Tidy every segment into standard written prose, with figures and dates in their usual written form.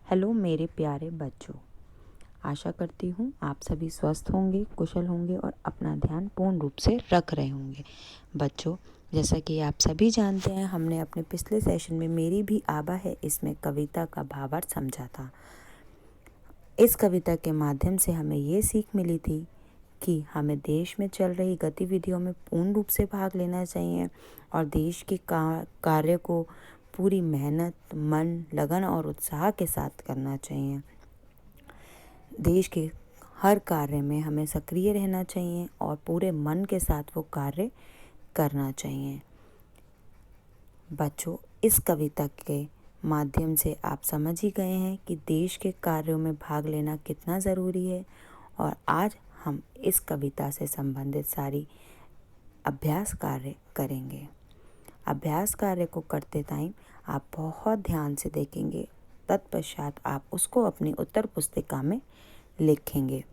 Hello मेरे प्यारे बच्चों, आशा करती हूँ आप सभी स्वस्थ होंगे, कुशल होंगे और अपना ध्यान पूर्ण रूप से रख रहे होंगे। बच्चों, जैसा कि आप सभी जानते हैं, हमने अपने पिछले सेशन में मेरी भी आबा है इसमें कविता का भावार्थ समझा था। इस कविता के माध्यम से हमें ये सीख मिली थी कि हमें देश में चल रही गतिविधियों में पूर्ण रूप से भाग लेना चाहिए और देश के कार्य को पूरी मेहनत, मन, लगन और उत्साह के साथ करना चाहिए। देश के हर कार्य में हमें सक्रिय रहना चाहिए और पूरे मन के साथ वो कार्य करना चाहिए। बच्चों, इस कविता के माध्यम से आप समझ ही गए हैं कि देश के कार्यों में भाग लेना कितना ज़रूरी है और आज हम इस कविता से संबंधित सारी अभ्यास कार्य करेंगे। अभ्यास कार्य को करते टाइम आप बहुत ध्यान से देखेंगे, तत्पश्चात आप उसको अपनी उत्तर पुस्तिका में लिखेंगे।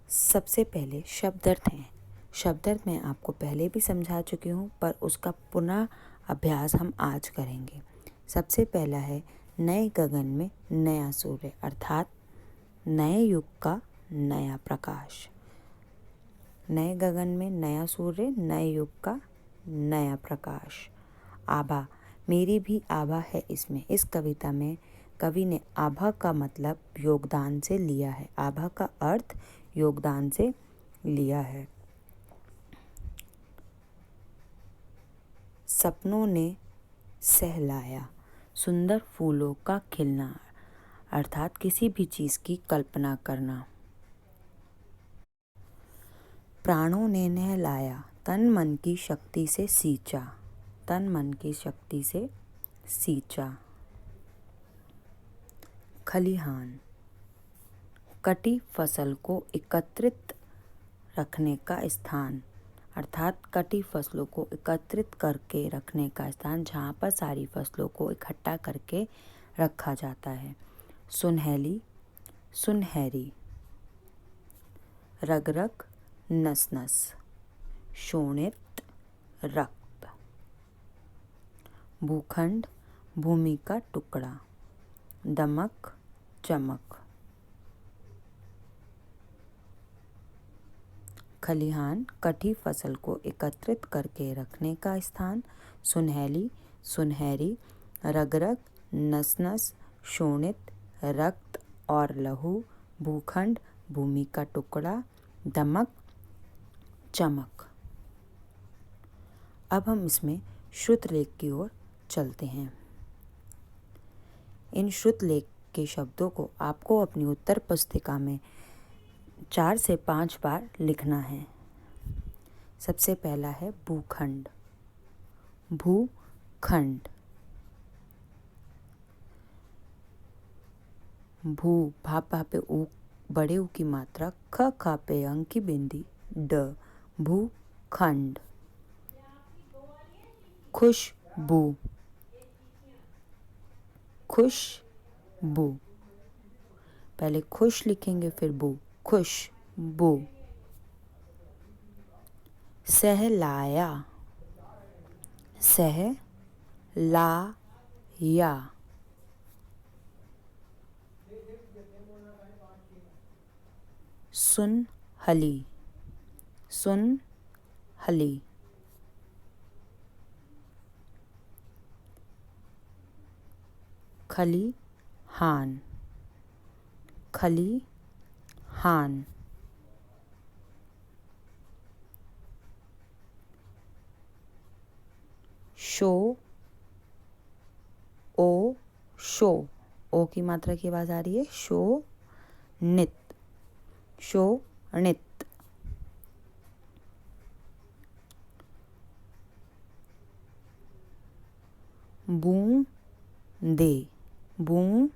सबसे पहले शब्दार्थ हैं। शब्दार्थ मैं आपको पहले भी समझा चुकी हूँ, पर उसका पुनः अभ्यास हम आज करेंगे। सबसे पहला है नए गगन में नया सूर्य, अर्थात नए युग का नया प्रकाश। नए गगन में नया सूर्य, नए युग का नया प्रकाश। आभा, मेरी भी आभा है इसमें। इस कविता में कवि ने आभा का मतलब योगदान से लिया है। आभा का अर्थ योगदान से लिया है। सपनों ने सहलाया, सुंदर फूलों का खिलना, अर्थात किसी भी चीज़ की कल्पना करना। प्राणों ने नहलाया, तन मन की शक्ति से सींचा, तन मन की शक्ति से सींचा। खलिहान, कटी फसल को एकत्रित रखने का स्थान, अर्थात कटी फसलों को एकत्रित करके रखने का स्थान, जहाँ पर सारी फसलों को इकट्ठा करके रखा जाता है। सुनहली, सुनहरी। रग रग, नस नस, शोणित, रक्त। भूखंड, भूमि का टुकड़ा, दमक, चमक। खलिहान, कटी फसल को एकत्रित करके रखने का स्थान। सुनहली, सुनहरी। रग रग, नस नस, शोणित, रक्त और लहू। भूखंड, भूमि का टुकड़ा, दमक, चमक। अब हम इसमें श्रुतलेख की ओर चलते हैं। इन श्रुतलेख के शब्दों को आपको अपनी उत्तर पुस्तिका में 4 से 5 बार लिखना है। सबसे पहला है भूखंड। भूखंड। भू, भा पे ऊ, बड़े ऊ की मात्रा, ख खा पे अंग की बिंदी, ड, भूखंड। खुशबू, खुशबू। पहले खुश लिखेंगे फिर बू, खुशबू। सहलाया, सहलाया। सुनहली, सुनहली। खलिहान, खलिहान। शो, ओ, शो, ओ की मात्रा की आवाज आ रही है। शो नित, शो नित। बूंदे, बूंदे।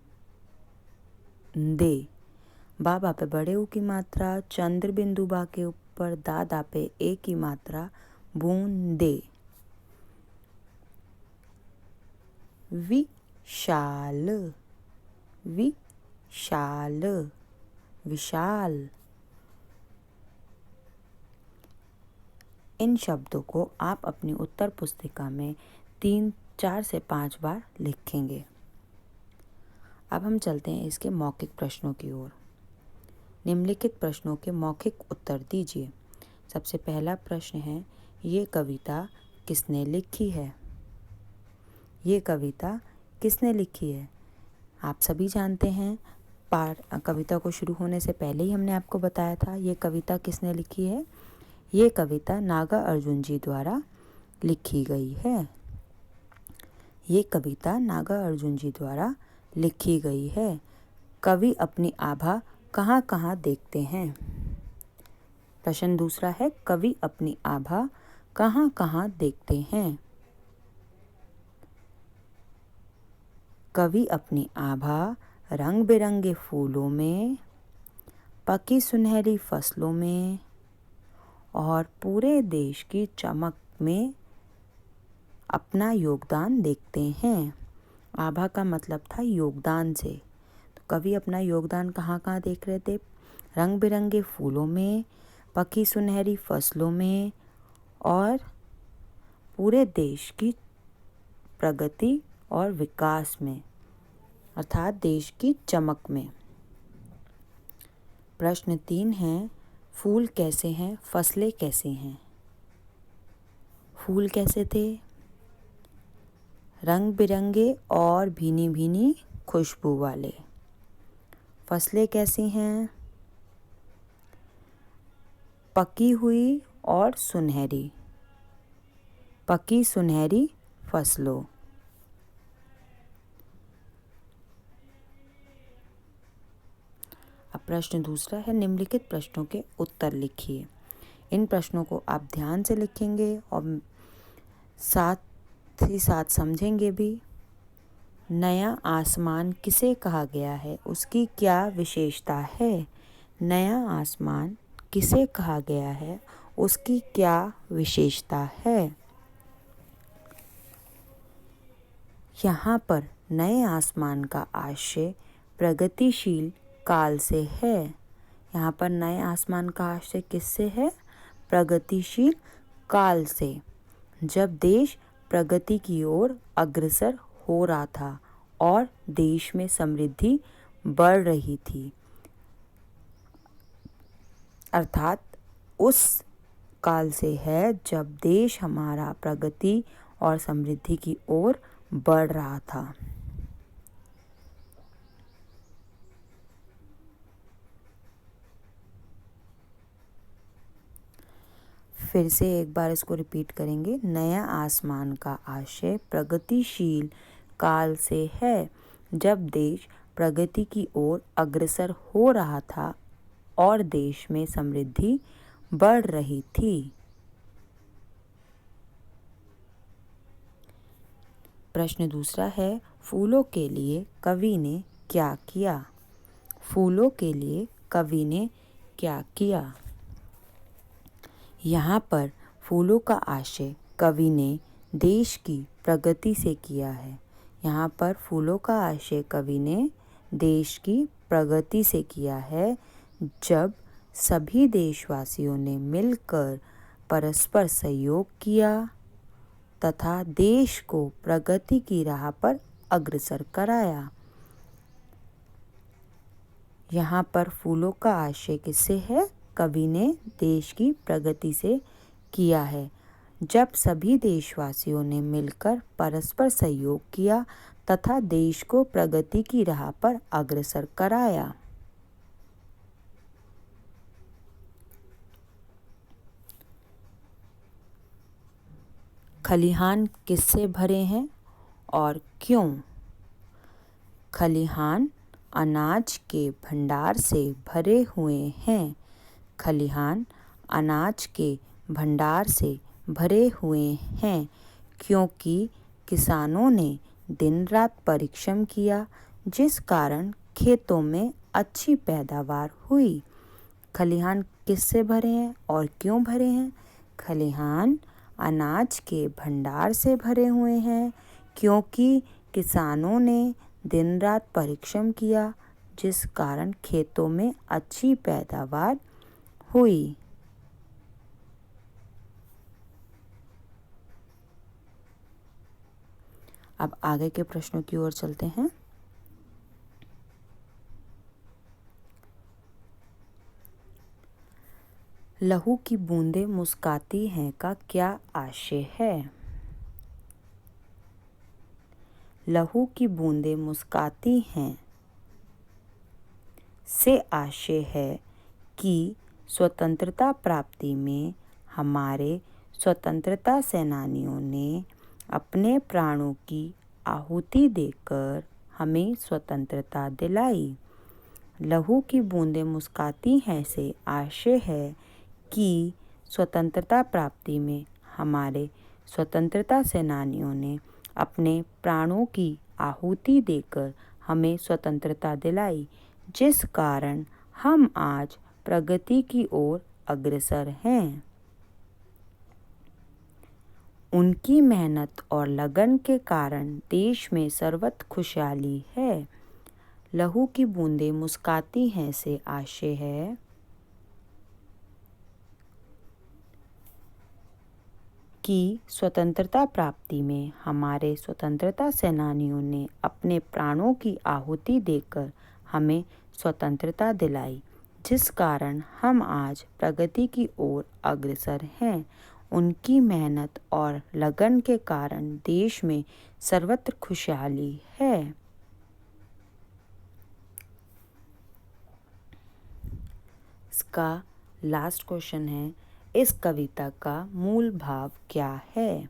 बा पे बड़े ऊ की मात्रा, चंद्र बिंदु बा के ऊपर दा पे ए की मात्रा, बूंदे। विशाल, विशाल, विशाल। इन शब्दों को आप अपनी उत्तर पुस्तिका में 3, 4 से 5 बार लिखेंगे। अब हम चलते हैं इसके मौखिक प्रश्नों की ओर। निम्नलिखित प्रश्नों के मौखिक उत्तर दीजिए। सबसे पहला प्रश्न है, ये कविता किसने लिखी है? ये कविता किसने लिखी है? आप सभी जानते हैं, कविता को शुरू होने से पहले ही हमने आपको बताया था ये कविता किसने लिखी है। ये कविता नागार्जुन जी द्वारा लिखी गई है। ये कविता नागार्जुन जी द्वारा लिखी गई है। कवि अपनी आभा कहाँ कहाँ देखते हैं? प्रश्न दूसरा है, कवि अपनी आभा कहाँ कहाँ देखते हैं? कवि अपनी आभा रंग बिरंगे फूलों में, पकी सुनहरी फसलों में और पूरे देश की चमक में अपना योगदान देखते हैं। आभा का मतलब था योगदान से। तो कवि अपना योगदान कहाँ कहाँ देख रहे थे? रंग बिरंगे फूलों में, पकी सुनहरी फसलों में और पूरे देश की प्रगति और विकास में, अर्थात देश की चमक में। प्रश्न 3 है, फूल कैसे हैं, फसलें कैसे हैं? फूल कैसे थे? रंग बिरंगे और भीनी भीनी खुशबू वाले। फसलें कैसी हैं? पकी हुई और सुनहरी, पकी सुनहरी फसलों। अब प्रश्न दूसरा है, निम्नलिखित प्रश्नों के उत्तर लिखिए। इन प्रश्नों को आप ध्यान से लिखेंगे और साथ ही साथ समझेंगे भी। नया आसमान किसे कहा गया है? उसकी क्या विशेषता है? नया आसमान किसे कहा गया है? उसकी क्या विशेषता है? यहाँ पर नए आसमान का आशय प्रगतिशील काल से है। यहाँ पर नए आसमान का आशय किससे है? प्रगतिशील काल से, जब देश प्रगति की ओर अग्रसर हो रहा था और देश में समृद्धि बढ़ रही थी। अर्थात उस काल से है जब देश हमारा प्रगति और समृद्धि की ओर बढ़ रहा था। फिर से एक बार इसको रिपीट करेंगे। नया आसमान का आशय प्रगतिशील काल से है, जब देश प्रगति की ओर अग्रसर हो रहा था और देश में समृद्धि बढ़ रही थी। प्रश्न दूसरा है, फूलों के लिए कवि ने क्या किया? फूलों के लिए कवि ने क्या किया? यहाँ पर फूलों का आशय कवि ने देश की प्रगति से किया है। यहाँ पर फूलों का आशय कवि ने देश की प्रगति से किया है, जब सभी देशवासियों ने मिलकर परस्पर सहयोग किया तथा देश को प्रगति की राह पर अग्रसर कराया। यहाँ पर फूलों का आशय किससे है? कवि ने देश की प्रगति से किया है, जब सभी देशवासियों ने मिलकर परस्पर सहयोग किया तथा देश को प्रगति की राह पर अग्रसर कराया। खलिहान किससे भरे हैं और क्यों? खलिहान अनाज के भंडार से भरे हुए हैं। खलिहान अनाज के भंडार से भरे हुए हैं क्योंकि किसानों ने दिन रात परिश्रम किया, जिस कारण खेतों में अच्छी पैदावार हुई। खलिहान किससे भरे हैं और क्यों भरे हैं? खलिहान अनाज के भंडार से भरे हुए हैं क्योंकि किसानों ने दिन रात परिश्रम किया, जिस कारण खेतों में अच्छी पैदावार हुई। अब आगे के प्रश्नों की ओर चलते हैं। लहू की बूंदें मुस्काती हैं का क्या आशय है? लहू की बूंदें मुस्काती हैं से आशय है कि स्वतंत्रता प्राप्ति में हमारे स्वतंत्रता सेनानियों ने अपने प्राणों की आहुति देकर हमें स्वतंत्रता दिलाई। लहू की बूंदें मुस्काती हैं से आशय है कि स्वतंत्रता प्राप्ति में हमारे स्वतंत्रता सेनानियों ने अपने प्राणों की आहुति देकर हमें स्वतंत्रता दिलाई, जिस कारण हम आज प्रगति की ओर अग्रसर हैं। उनकी मेहनत और लगन के कारण देश में सर्वत्र खुशहाली है। लहू की बूंदें मुस्काती हैं से आशय है कि स्वतंत्रता प्राप्ति में हमारे स्वतंत्रता सेनानियों ने अपने प्राणों की आहुति देकर हमें स्वतंत्रता दिलाई, जिस कारण हम आज प्रगति की ओर अग्रसर हैं। उनकी मेहनत और लगन के कारण देश में सर्वत्र खुशहाली है। इसका लास्ट क्वेश्चन है, इस कविता का मूल भाव क्या है?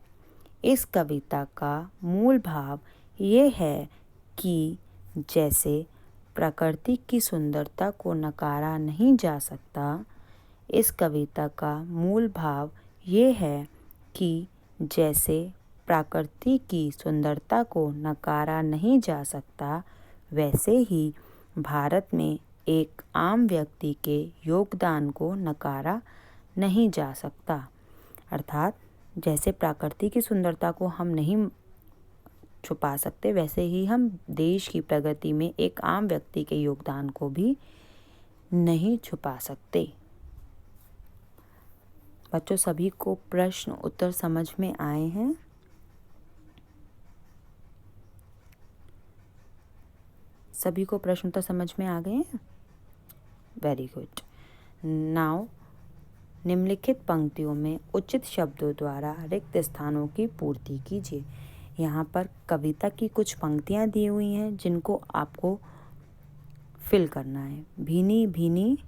इस कविता का मूल भाव ये है कि जैसे प्रकृति की सुंदरता को नकारा नहीं जा सकता, इस कविता का मूल भाव ये है कि जैसे प्रकृति की सुंदरता को नकारा नहीं जा सकता, वैसे ही भारत में एक आम व्यक्ति के योगदान को नकारा नहीं जा सकता। अर्थात जैसे प्रकृति की सुंदरता को हम नहीं छुपा सकते, वैसे ही हम देश की प्रगति में एक आम व्यक्ति के योगदान को भी नहीं छुपा सकते। बच्चों, सभी को प्रश्न उत्तर समझ में आए हैं? सभी को प्रश्न उत्तर समझ में आ गए हैं? Very good. नाउ निम्नलिखित पंक्तियों में उचित शब्दों द्वारा रिक्त स्थानों की पूर्ति कीजिए। यहाँ पर कविता की कुछ पंक्तियाँ दी हुई हैं जिनको आपको फिल करना है। भीनी भीनी,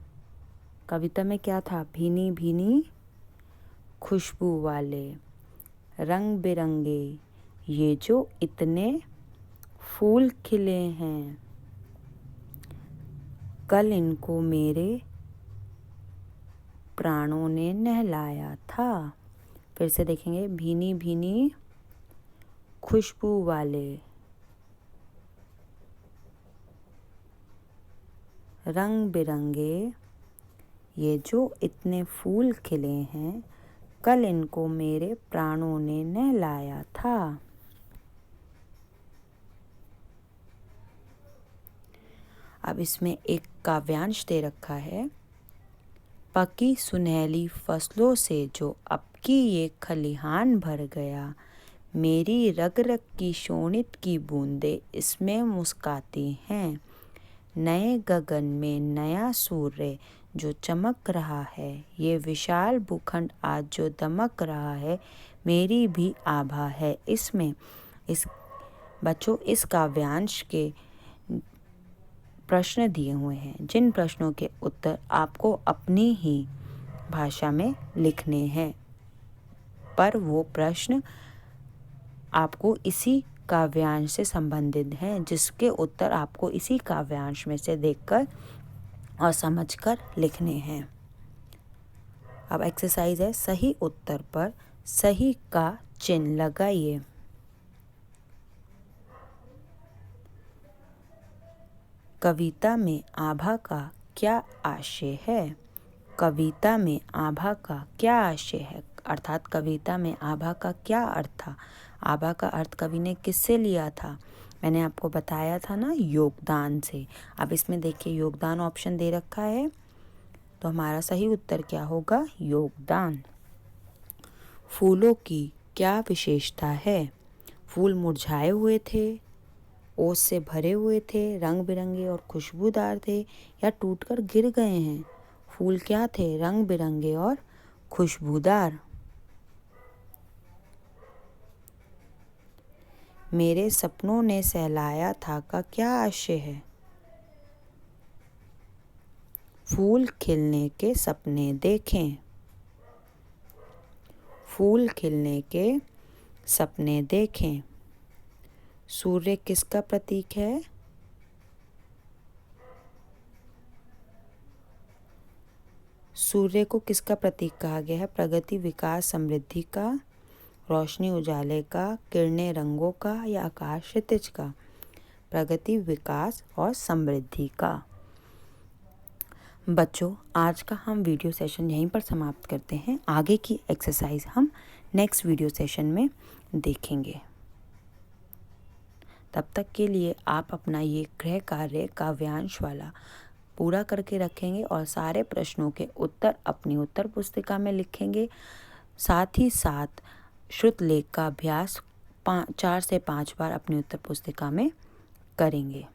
कविता में क्या था? भीनी भीनी खुशबू वाले, रंग बिरंगे ये जो इतने फूल खिले हैं, कल इनको मेरे प्राणों ने नहलाया था। फिर से देखेंगे, भीनी भीनी खुशबू वाले, रंग बिरंगे ये जो इतने फूल खिले हैं, कल इनको मेरे प्राणों ने नहलाया था। अब इसमें एक काव्यांश दे रखा है। पकी सुनहली फसलों से जो अब की ये खलिहान भर गया, मेरी रग रग की शोणित की बूंदें इसमें मुस्काती हैं। नए गगन में नया सूर्य जो चमक रहा है, ये विशाल भूखंड आज जो दमक रहा है, मेरी भी आभा है इसमें। बच्चों, इस काव्यांश के प्रश्न दिए हुए हैं, जिन प्रश्नों के उत्तर आपको अपनी ही भाषा में लिखने हैं, पर वो प्रश्न आपको इसी काव्यांश से संबंधित हैं, जिसके उत्तर आपको इसी काव्यांश में से देखकर और समझकर लिखने हैं। अब एक्सरसाइज है, सही उत्तर पर सही का चिन्ह लगाइए। कविता में आभा का क्या आशय है? कविता में आभा का क्या आशय है? अर्थात कविता में आभा का क्या अर्थ था? आभा का अर्थ कवि ने किससे लिया था? मैंने आपको बताया था ना, योगदान से। अब इसमें देखिए, योगदान ऑप्शन दे रखा है, तो हमारा सही उत्तर क्या होगा? योगदान। फूलों की क्या विशेषता है? फूल मुरझाए हुए थे, ओस से भरे हुए थे, रंग बिरंगे और खुशबूदार थे, या टूटकर गिर गए हैं? फूल क्या थे? रंग बिरंगे और खुशबूदार। मेरे सपनों ने सहलाया था का क्या आशय है? फूल खिलने के सपने देखें। फूल खिलने के सपने देखें। सूर्य किसका प्रतीक है? सूर्य को किसका प्रतीक कहा गया है? प्रगति, विकास, समृद्धि का, रोशनी, उजाले का, किरणें, रंगों का, या आकाश, क्षितिज का? प्रगति, विकास और समृद्धि का। बच्चों, आज का हम वीडियो सेशन यहीं पर समाप्त करते हैं। आगे की एक्सरसाइज हम नेक्स्ट वीडियो सेशन में देखेंगे। तब तक के लिए आप अपना ये गृह कार्य काव्यांश वाला पूरा करके रखेंगे और सारे प्रश्नों के उत्तर अपनी उत्तर पुस्तिका में लिखेंगे। साथ ही साथ श्रुत लेख का अभ्यास 4 से 5 बार अपनी उत्तर पुस्तिका में करेंगे।